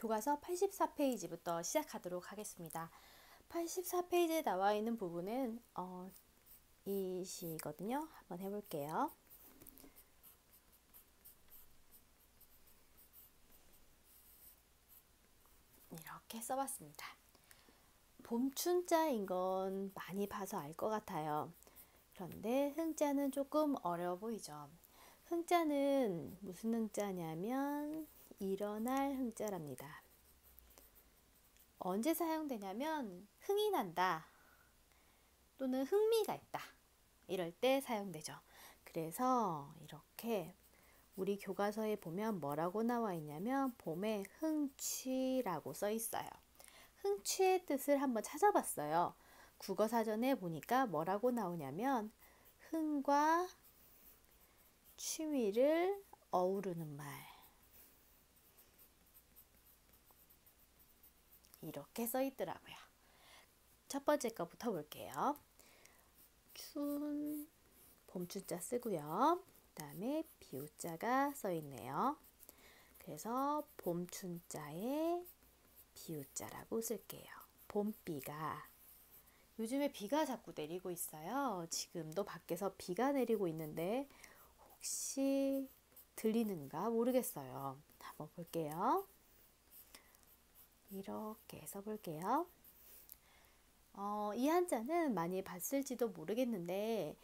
교과서 84페이지부터 시작하도록 하겠습니다. 84페이지에 나와 있는 부분은 이 시거든요. 한번 해볼게요. 이렇게 써봤습니다. 봄춘자인 건 많이 봐서 알 것 같아요. 그런데 흥자는 조금 어려워 보이죠. 흥자는 무슨 흥자냐면 일어날 흥자랍니다. 언제 사용되냐면 흥이 난다 또는 흥미가 있다 이럴 때 사용되죠. 그래서 이렇게 우리 교과서에 보면 뭐라고 나와 있냐면 봄에 흥취라고 써 있어요. 흥취의 뜻을 한번 찾아봤어요. 국어사전에 보니까 뭐라고 나오냐면 흥과 취미를 어우르는 말, 이렇게 써 있더라고요. 첫 번째 거부터 볼게요. 봄춘자 쓰고요. 그 다음에 비우자가 써 있네요. 그래서 봄춘자에 비우자라고 쓸게요. 봄비가, 요즘에 비가 자꾸 내리고 있어요. 지금도 밖에서 비가 내리고 있는데 혹시 들리는가 모르겠어요. 한번 볼게요. 이렇게 써볼게요. 이 한자는 많이 봤을지도 모르겠는데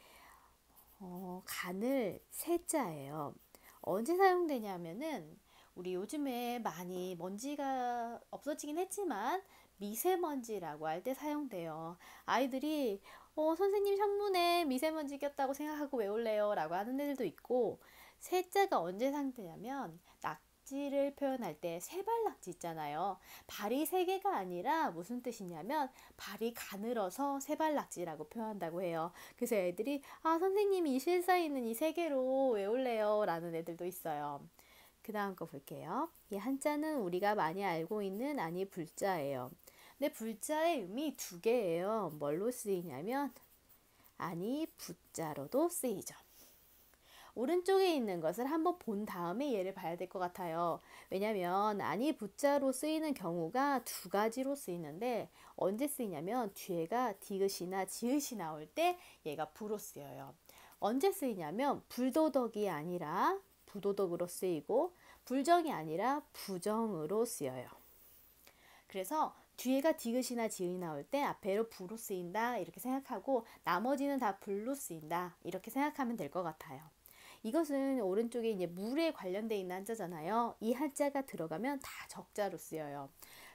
간을 세자예요. 언제 사용되냐면은 우리 요즘에 많이 먼지가 없어지긴 했지만 미세먼지라고 할 때 사용돼요. 아이들이 선생님 창문에 미세먼지 꼈다고 생각하고 외울래요 라고 하는 애들도 있고, 세자가 언제 사용되냐면 낙지를 표현할 때 세발낙지 있잖아요. 발이 세 개가 아니라 무슨 뜻이냐면 발이 가늘어서 세발낙지라고 표현한다고 해요. 그래서 애들이 선생님이 이 실사에 있는 이 세 개로 외울래요 라는 애들도 있어요. 그 다음 거 볼게요. 이 한자는 우리가 많이 알고 있는 아니 불자예요. 근데 불자의 의미 두 개예요. 뭘로 쓰이냐면 아니 부자로도 쓰이죠. 오른쪽에 있는 것을 한번 본 다음에 얘를 봐야 될 것 같아요. 왜냐면 아니 부자로 쓰이는 경우가 두 가지로 쓰이는데 언제 쓰이냐면 뒤에가 디귿이나 지읒이 나올 때 얘가 부로 쓰여요. 언제 쓰이냐면 불도덕이 아니라 부도덕으로 쓰이고 불정이 아니라 부정으로 쓰여요. 그래서 뒤에가 디귿이나 지읒이 나올 때 앞에로 부로 쓰인다 이렇게 생각하고 나머지는 다 불로 쓰인다 이렇게 생각하면 될 것 같아요. 이것은 오른쪽에 이제 물에 관련되어 있는 한자잖아요. 이 한자가 들어가면 다 적자로 쓰여요.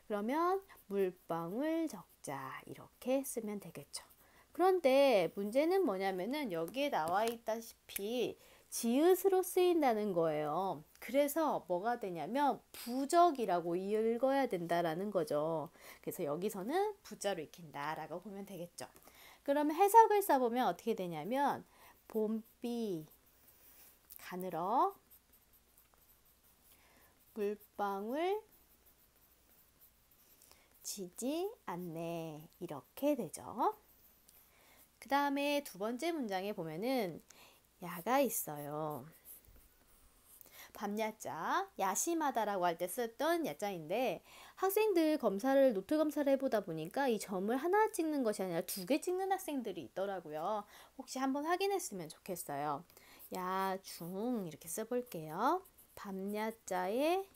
그러면 물방울 적자 이렇게 쓰면 되겠죠. 그런데 문제는 뭐냐면은 여기에 나와 있다시피 지읒으로 쓰인다는 거예요. 그래서 뭐가 되냐면 부적이라고 읽어야 된다라는 거죠. 그래서 여기서는 부자로 익힌다라고 보면 되겠죠. 그러면 해석을 써보면 어떻게 되냐면 봄비 가늘어 물방울 지지 않네 이렇게 되죠. 그 다음에 두 번째 문장에 보면은 야가 있어요. 밤야자, 야심하다라고 할 때 썼던 야자인데 학생들 검사를 노트 검사를 해보다 보니까 이 점을 하나 찍는 것이 아니라 두 개 찍는 학생들이 있더라고요. 혹시 한번 확인했으면 좋겠어요. 야중 이렇게 써볼게요. 밤야자의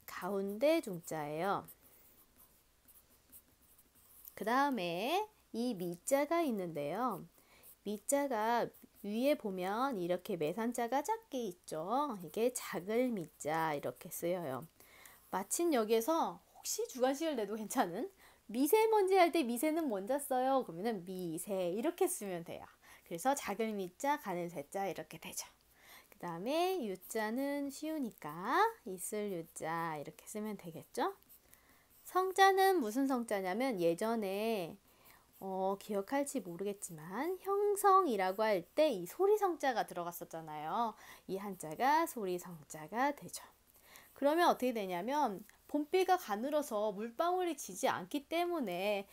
가운데 중자예요. 그 다음에 이 미자가 있는데요. 미자가 위에 보면 이렇게 매산자가 작게 있죠. 이게 작을 미자 이렇게 쓰여요. 마침 여기에서 혹시 주관식을 내도 괜찮은 미세먼지 할 때 미세는 뭔자 써요? 그러면 미세 이렇게 쓰면 돼요. 그래서 작을 미자 가는 세자 이렇게 되죠. 그 다음에 유자는 쉬우니까 있을 유자 이렇게 쓰면 되겠죠. 성자는 무슨 성자냐면 예전에 기억할지 모르겠지만 형성이라고 할 때 이 소리성자가 들어갔었잖아요. 이 한자가 소리성자가 되죠. 그러면 어떻게 되냐면 봄비가 가늘어서 물방울이 지지 않기 때문에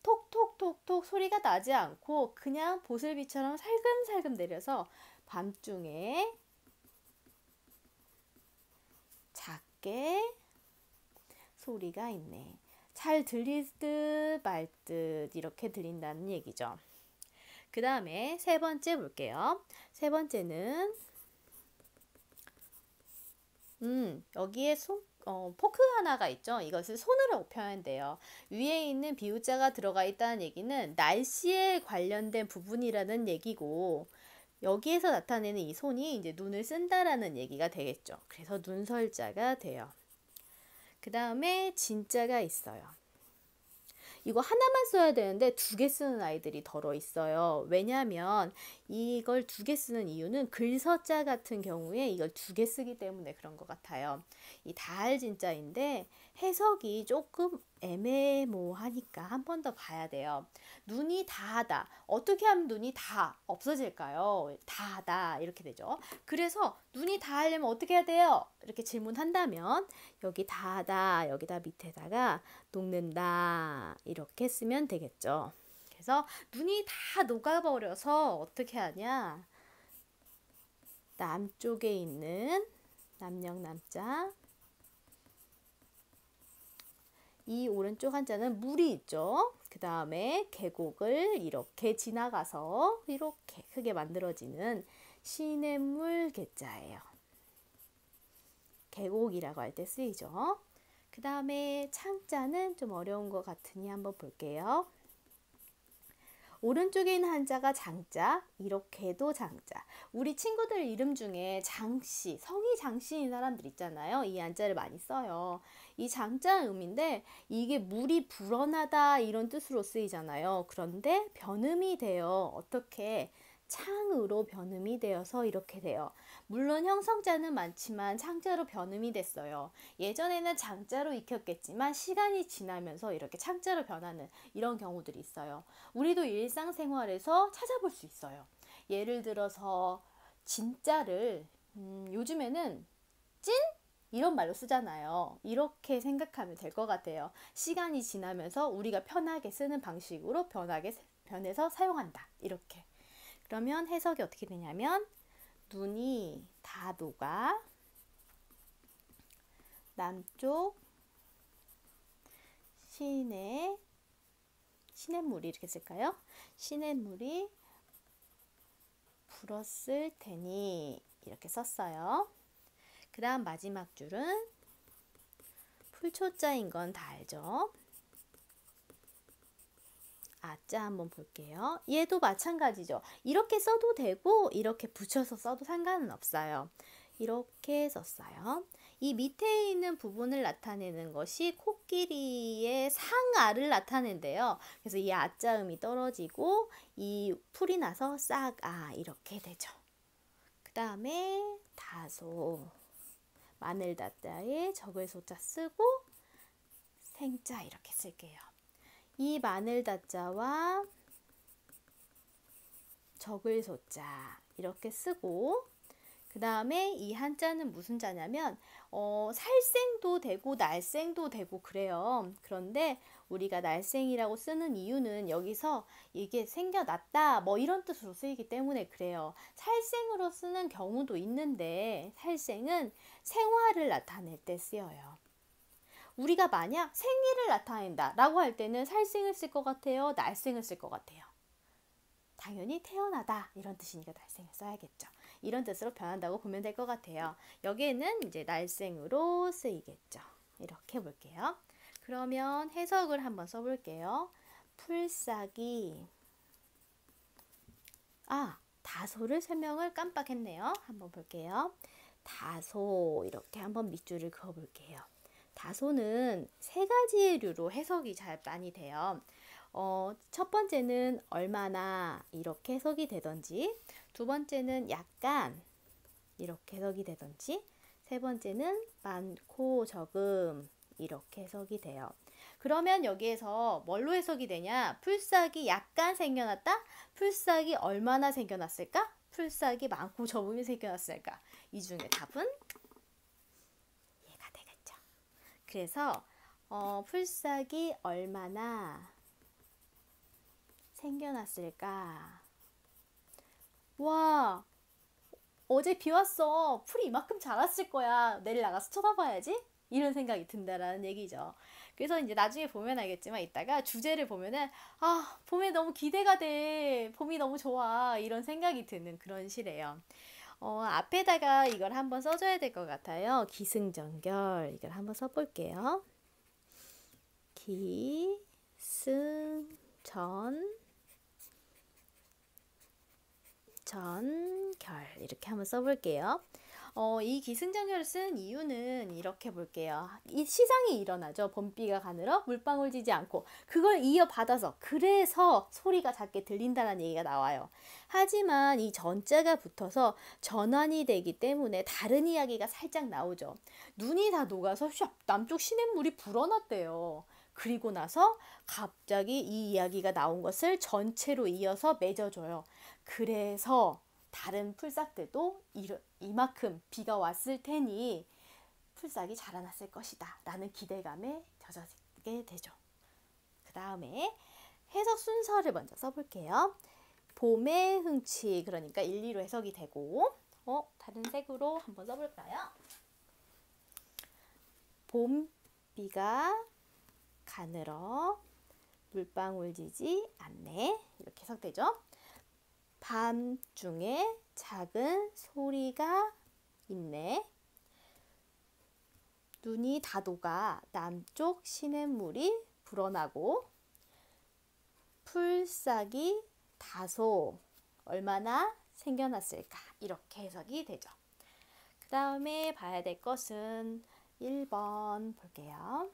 톡톡톡톡 소리가 나지 않고 그냥 보슬비처럼 살금살금 내려서 밤중에 작게 소리가 있네. 잘 들릴 듯 말 듯 이렇게 들린다는 얘기죠. 그 다음에 세 번째 볼게요. 세 번째는 여기에 포크 하나가 있죠. 이것을 손으로 표현돼요. 위에 있는 비우자가 들어가 있다는 얘기는 날씨에 관련된 부분이라는 얘기고, 여기에서 나타내는 이 손이 이제 눈을 쓴다라는 얘기가 되겠죠. 그래서 눈설자가 돼요. 그 다음에 진자가 있어요. 이거 하나만 써야 되는데 두 개 쓰는 아이들이 덜어 있어요. 왜냐하면 이걸 두 개 쓰는 이유는 글서자 같은 경우에 이걸 두 개 쓰기 때문에 그런 것 같아요. 이 다할 진자인데 해석이 조금 애매모호하니까 한 번 더 봐야 돼요. 눈이 다하다. 어떻게 하면 눈이 다 없어질까요? 다하다 이렇게 되죠. 그래서 눈이 다하려면 어떻게 해야 돼요? 이렇게 질문한다면 여기 다하다 여기다 밑에다가 녹는다 이렇게 쓰면 되겠죠. 그래서 눈이 다 녹아버려서 어떻게 하냐, 남쪽에 있는 남역 남자, 이 오른쪽 한자는 물이 있죠. 그 다음에 계곡을 이렇게 지나가서 이렇게 크게 만들어지는 시냇물 계자예요. 계곡이라고 할 때 쓰이죠. 그 다음에 창자는 좀 어려운 것 같으니 한번 볼게요. 오른쪽에 있는 한자가 장자, 이렇게도 장자. 우리 친구들 이름 중에 장씨, 성이 장씨인 사람들 있잖아요. 이 한자를 많이 써요. 이 장자는 음인데 이게 물이 불어나다 이런 뜻으로 쓰이잖아요. 그런데 변음이 돼요. 어떻게? 창으로 변음이 되어서 이렇게 돼요. 물론 형성자는 많지만 창자로 변음이 됐어요. 예전에는 장자로 익혔겠지만 시간이 지나면서 이렇게 창자로 변하는 이런 경우들이 있어요. 우리도 일상생활에서 찾아볼 수 있어요. 예를 들어서 진짜를 요즘에는 찐? 이런 말로 쓰잖아요. 이렇게 생각하면 될 것 같아요. 시간이 지나면서 우리가 편하게 쓰는 방식으로 변해서 사용한다. 이렇게. 그러면 해석이 어떻게 되냐면 눈이 다 녹아 남쪽 시냇물이 이렇게 쓸까요? 시냇물이 불었을 테니 이렇게 썼어요. 그 다음 마지막 줄은 풀초자인 건 다 알죠? 아자 한번 볼게요. 얘도 마찬가지죠. 이렇게 써도 되고 이렇게 붙여서 써도 상관은 없어요. 이렇게 썼어요. 이 밑에 있는 부분을 나타내는 것이 코끼리의 상아를 나타낸대요. 그래서 이 아자음이 떨어지고 이 풀이 나서 싹아 이렇게 되죠. 그 다음에 다소, 마늘 다자에 적을 소자 쓰고 생자 이렇게 쓸게요. 이 마늘 다자와 적을 소자 이렇게 쓰고, 그 다음에 이 한자는 무슨 자냐면 살생도 되고 날생도 되고 그래요. 그런데 우리가 날생이라고 쓰는 이유는 여기서 이게 생겨났다 뭐 이런 뜻으로 쓰이기 때문에 그래요. 살생으로 쓰는 경우도 있는데 살생은 생화를 나타낼 때 쓰여요. 우리가 만약 생일을 나타낸다 라고 할 때는 살생을 쓸 것 같아요? 날생을 쓸 것 같아요? 당연히 태어나다 이런 뜻이니까 날생을 써야겠죠. 이런 뜻으로 변한다고 보면 될 것 같아요. 여기에는 이제 날생으로 쓰이겠죠. 이렇게 볼게요. 그러면 해석을 한번 써볼게요. 풀싹이, 다소를 설명을 깜빡했네요. 한번 볼게요. 다소 이렇게 한번 밑줄을 그어볼게요. 다소는 세 가지의 류로 해석이 잘 많이 돼요. 첫 번째는 얼마나 이렇게 해석이 되던지, 두 번째는 약간 이렇게 해석이 되던지, 세 번째는 많고 적음 이렇게 해석이 돼요. 그러면 여기에서 뭘로 해석이 되냐? 풀싹이 약간 생겨났다? 풀싹이 얼마나 생겨났을까? 풀싹이 많고 적음이 생겨났을까? 이 중에 답은 얘가 되겠죠. 그래서 풀싹이 얼마나 생겨났을까? 와, 어제 비 왔어. 풀이 이만큼 자랐을 거야. 내일 나가서 쳐다봐야지. 이런 생각이 든다라는 얘기죠. 그래서 이제 나중에 보면 알겠지만 이따가 주제를 보면은 아, 봄에 너무 기대가 돼. 봄이 너무 좋아. 이런 생각이 드는 그런 시래요. 앞에다가 이걸 한번 써줘야 될 것 같아요. 기승전결 이걸 한번 써볼게요. 기승전결 이렇게 한번 써볼게요. 이 기승전결을 쓴 이유는 이렇게 볼게요. 이 시장이 일어나죠. 봄비가 가늘어 물방울 지지 않고 그걸 이어받아서 그래서 소리가 작게 들린다는 얘기가 나와요. 하지만 이 전자가 붙어서 전환이 되기 때문에 다른 이야기가 살짝 나오죠. 눈이 다 녹아서 슉 남쪽 시냇물이 불어났대요. 그리고 나서 갑자기 이 이야기가 나온 것을 전체로 이어서 맺어줘요. 그래서 다른 풀싹들도 이만큼 비가 왔을 테니 풀싹이 자라났을 것이다 라는 기대감에 젖어지게 되죠. 그 다음에 해석 순서를 먼저 써볼게요. 봄의 흥취, 그러니까 1, 2로 해석이 되고 다른 색으로 한번 써볼까요? 봄비가 가늘어 물방울 지지 않네 이렇게 해석되죠. 밤중에 작은 소리가 있네. 눈이 다 녹아 남쪽 시냇물이 불어나고 풀싹이 다소 얼마나 생겨났을까 이렇게 해석이 되죠. 그 다음에 봐야 될 것은 1번 볼게요.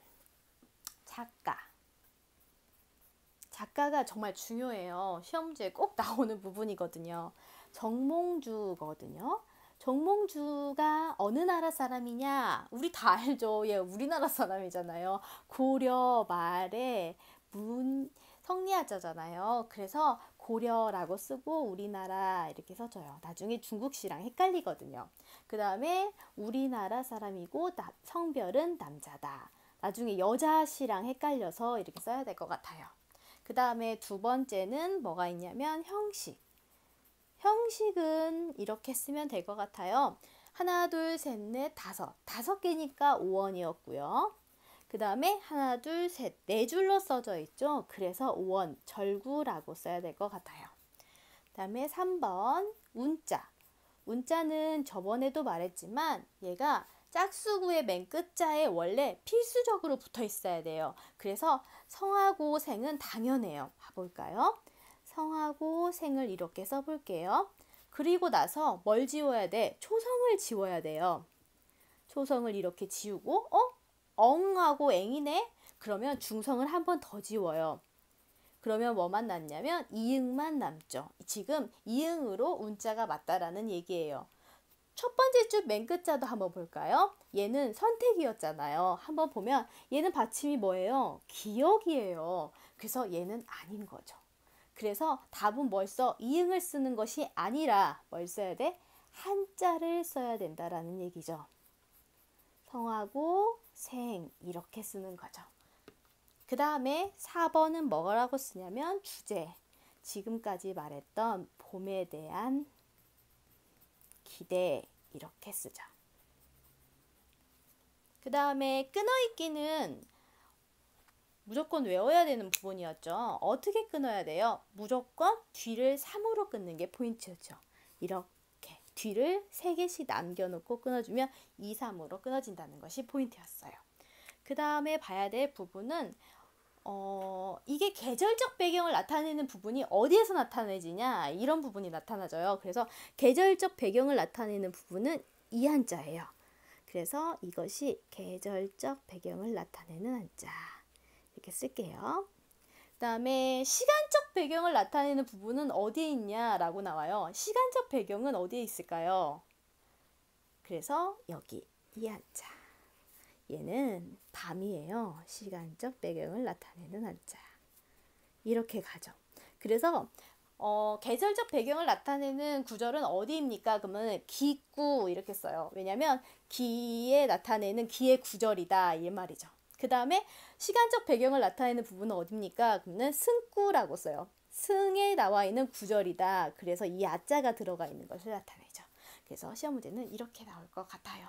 작가가 정말 중요해요. 시험 문제에 꼭 나오는 부분이거든요. 정몽주거든요. 정몽주가 어느 나라 사람이냐? 우리 다 알죠. 얘 우리나라 사람이잖아요. 고려 말에 성리학자잖아요. 그래서 고려라고 쓰고 우리나라 이렇게 써줘요. 나중에 중국시랑 헷갈리거든요. 그 다음에 우리나라 사람이고 성별은 남자다. 나중에 여자시랑 헷갈려서 이렇게 써야 될 것 같아요. 그 다음에 두 번째는 뭐가 있냐면 형식. 형식은 이렇게 쓰면 될 것 같아요. 하나, 둘, 셋, 넷, 다섯 개니까 5원이었고요. 그 다음에 하나, 둘, 셋, 네 줄로 써져 있죠. 그래서 5원, 절구라고 써야 될 것 같아요. 그 다음에 3번 운자. 운자는 저번에도 말했지만 얘가 짝수구의 맨 끝자에 원래 필수적으로 붙어 있어야 돼요. 그래서 성하고 생은 당연해요. 봐볼까요? 성하고 생을 이렇게 써볼게요. 그리고 나서 뭘 지워야 돼? 초성을 지워야 돼요. 초성을 이렇게 지우고 엉하고 앵이네? 그러면 중성을 한 번 더 지워요. 그러면 뭐만 남냐면 이응만 남죠. 지금 이응으로 운자가 맞다라는 얘기예요. 첫 번째 줄 맨 끝자도 한번 볼까요? 얘는 선택이었잖아요. 한번 보면 얘는 받침이 뭐예요? 기역이에요. 그래서 얘는 아닌 거죠. 그래서 답은 뭘 써? 이응을 쓰는 것이 아니라 뭘 써야 돼? 한자를 써야 된다라는 얘기죠. 성하고 생 이렇게 쓰는 거죠. 그 다음에 4번은 뭐라고 쓰냐면 주제. 지금까지 말했던 봄에 대한 기대 이렇게 쓰죠. 그 다음에 끊어있기는 무조건 외워야 되는 부분이었죠. 어떻게 끊어야 돼요? 무조건 뒤를 3으로 끊는 게 포인트였죠. 이렇게 뒤를 3개씩 남겨놓고 끊어주면 2, 3으로 끊어진다는 것이 포인트였어요. 그 다음에 봐야 될 부분은 이게 계절적 배경을 나타내는 부분이 어디에서 나타내지냐 이런 부분이 나타나져요. 그래서 계절적 배경을 나타내는 부분은 이 한자예요. 그래서 이것이 계절적 배경을 나타내는 한자 이렇게 쓸게요. 그 다음에 시간적 배경을 나타내는 부분은 어디에 있냐라고 나와요. 시간적 배경은 어디에 있을까요? 그래서 여기 이 한자. 얘는 밤이에요. 시간적 배경을 나타내는 한자. 이렇게 가죠. 그래서 계절적 배경을 나타내는 구절은 어디입니까? 그러면 기구 이렇게 써요. 왜냐하면 기에 나타내는 기의 구절이다 이 말이죠. 그 다음에 시간적 배경을 나타내는 부분은 어디입니까? 그러면 승구라고 써요. 승에 나와 있는 구절이다. 그래서 이 야자가 들어가 있는 것을 나타내죠. 그래서 시험 문제는 이렇게 나올 것 같아요.